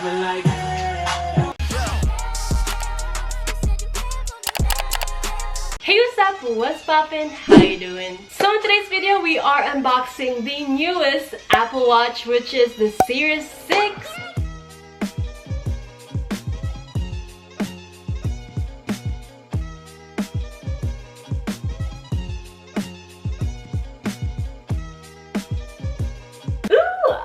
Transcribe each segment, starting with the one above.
moving like. Hey, what's up? What's poppin'? How you doing? So in today's video, we are unboxing the newest Apple Watch, which is the Series 6.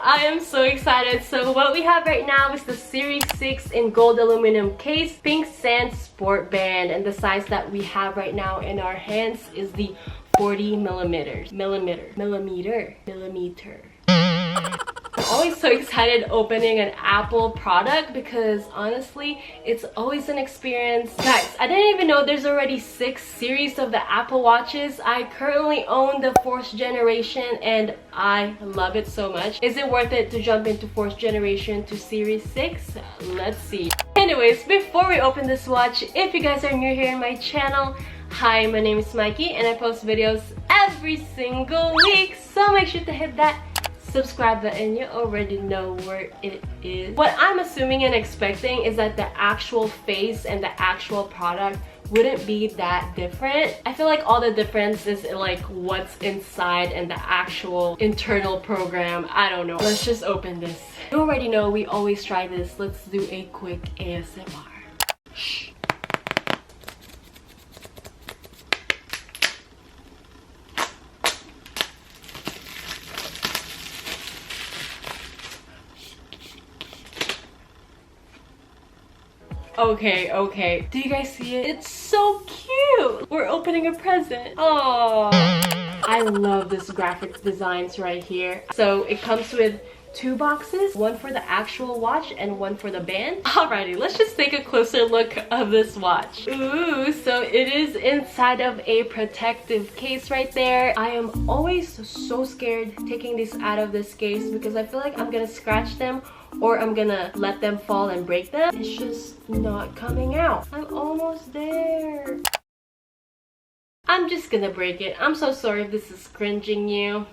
I am so excited. So what we have right now is the Series 6 in gold aluminum case, pink sand sport band, and the size that we have right now in our hands is the 40 millimeter. I'm always so excited opening an Apple product because honestly, it's always an experience. Guys, I didn't even know there's already 6 series of the Apple Watches. I currently own the 4th generation and I love it so much. Is it worth it to jump into 4th generation to Series 6? Let's see. Anyways, before we open this watch, if you guys are new here in my channel, hi, my name is Mikey and I post videos every single week, so make sure to hit that subscribe button. You already know where it is. What I'm assuming and expecting is that the actual face and the actual product wouldn't be that different. I feel like all the difference is in like what's inside and the actual internal program. I don't know. Let's just open this. You already know we always try this. Let's do a quick ASMR. Shh. Okay. Do you guys see it? It's so cute! We're opening a present. Oh, I love this graphics designs right here. So it comes with 2 boxes, one for the actual watch and one for the band. Alrighty, let's just take a closer look of this watch. Ooh, so it is inside of a protective case right there. I am always so scared taking these out of this case because I feel like I'm gonna scratch them or I'm gonna let them fall and break them. It's just not coming out. I'm almost there. I'm just gonna break it. I'm so sorry if this is cringing you.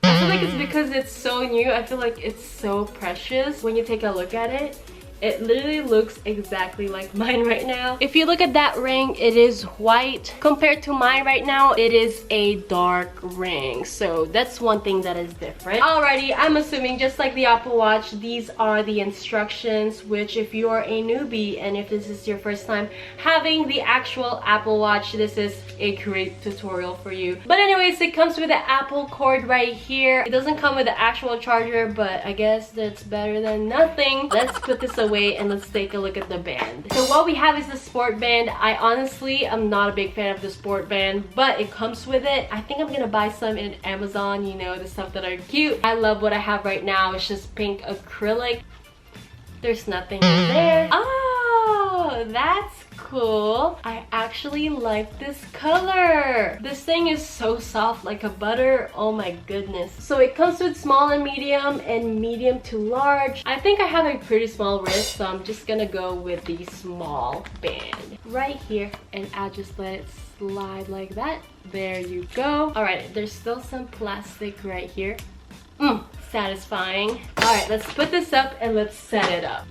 I feel like it's because it's so new. I feel like it's so precious. When you take a look at it, it literally looks exactly like mine right now. If you look at that ring, it is white. Compared to mine right now, it is a dark ring. So that's one thing that is different. Alrighty, I'm assuming just like the Apple Watch, these are the instructions, which if you are a newbie and if this is your first time having the actual Apple Watch, this is a great tutorial for you. But anyways, it comes with the Apple cord right here. It doesn't come with the actual charger, but I guess that's better than nothing. Let's put this away and let's take a look at the band. So what we have is the sport band. I honestly am not a big fan of the sport band, but it comes with it. I think I'm gonna buy some in Amazon, you know, the stuff that are cute. I love what I have right now. It's just pink acrylic. There's nothing in there. Oh, that's cool. I actually like this color. This thing is so soft, like a butter. Oh my goodness. So it comes with small and medium to large. I think I have a pretty small wrist, so I'm just gonna go with the small band right here and I'll just let it slide like that. There you go. All right, there's still some plastic right here. Satisfying. All right, let's put this up and let's set it up.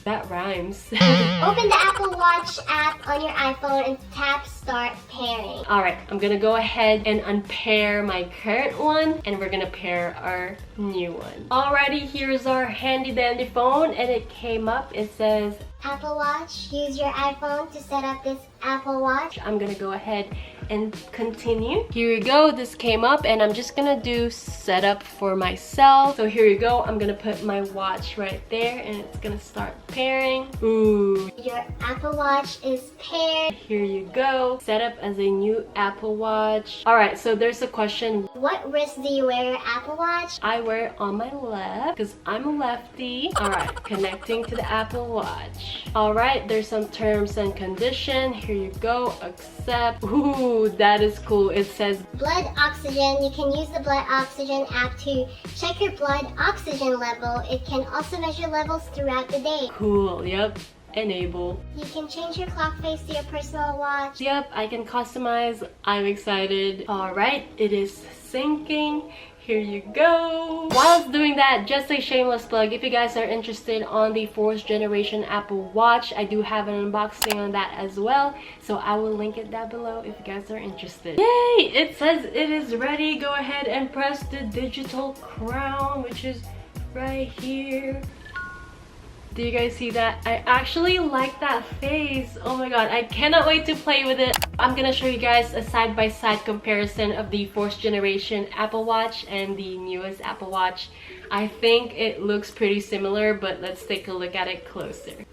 That rhymes. Open the Apple Watch app on your iPhone and tap Start Pairing. Alright, I'm gonna go ahead and unpair my current one and we're gonna pair our new one. Alrighty, here's our handy dandy phone and it came up. It says Apple Watch, use your iPhone to set up this Apple Watch. I'm gonna go ahead and continue. Here you go, this came up and I'm just gonna do setup for myself. So here you go, I'm gonna put my watch right there and it's gonna start pairing. Ooh. Your Apple Watch is paired. Here you go, set up as a new Apple Watch. Alright, so there's a question. What wrist do you wear your Apple Watch? I wear it on my left because I'm a lefty. Alright, connecting to the Apple Watch. Alright, there's some terms and condition. Here you go, accept. Ooh, that is cool. It says blood oxygen. You can use the blood oxygen app to check your blood oxygen level. It can also measure levels throughout the day. Cool, yep. Enable. You can change your clock face to your personal watch. Yep, I can customize. I'm excited. Alright, it is syncing. here you go. While I was doing that, just a shameless plug, if you guys are interested on the 4th generation Apple Watch, I do have an unboxing on that as well, so I will link it down below if you guys are interested. Yay! It says it is ready. Go ahead and press the digital crown, which is right here. Do you guys see that? I actually like that face. Oh my god, I cannot wait to play with it. I'm gonna show you guys a side-by-side comparison of the 4th generation Apple Watch and the newest Apple Watch. I think it looks pretty similar, but let's take a look at it closer.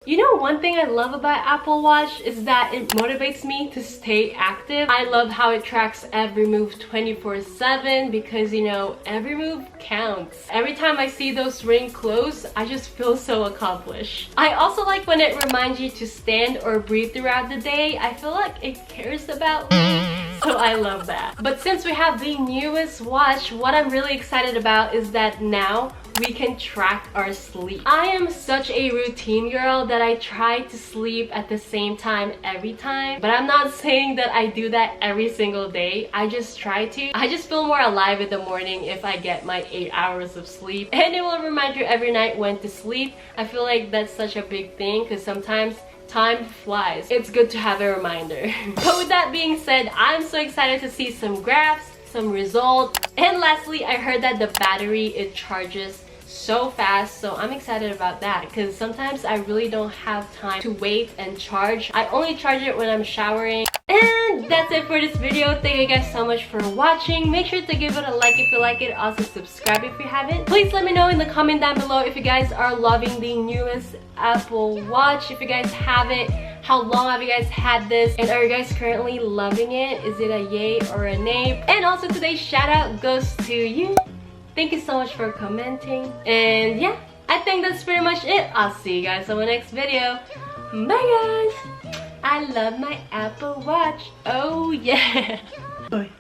You know, one thing I love about Apple Watch is that it motivates me to stay active. I love how it tracks every move 24/7 because, you know, every move counts. Every time I see those ring close, I just feel so accomplished. I also like when it reminds you to stand or breathe throughout the day. I feel like it cares about me. So I love that. But since we have the newest watch, what I'm really excited about is that now we can track our sleep. I am such a routine girl that I try to sleep at the same time every time, but I'm not saying that I do that every single day. I just try to. I just feel more alive in the morning if I get my 8 hours of sleep, and it will remind you every night when to sleep. I feel like that's such a big thing because sometimes time flies. It's good to have a reminder. But with that being said, I'm so excited to see some graphs, some results, and lastly, I heard that the battery, it charges so fast, so I'm excited about that because sometimes I really don't have time to wait and charge. I only charge it when I'm showering. And that's it for this video. Thank you guys so much for watching. Make sure to give it a like if you like it. Also subscribe if you haven't. Please let me know in the comment down below if you guys are loving the newest Apple Watch. If you guys have it, how long have you guys had this? And are you guys currently loving it? Is it a yay or a nay? And also today's shout out goes to you. Thank you so much for commenting. And yeah, I think that's pretty much it. I'll see you guys on the next video. Bye guys. I love my Apple Watch. Oh yeah. Bye.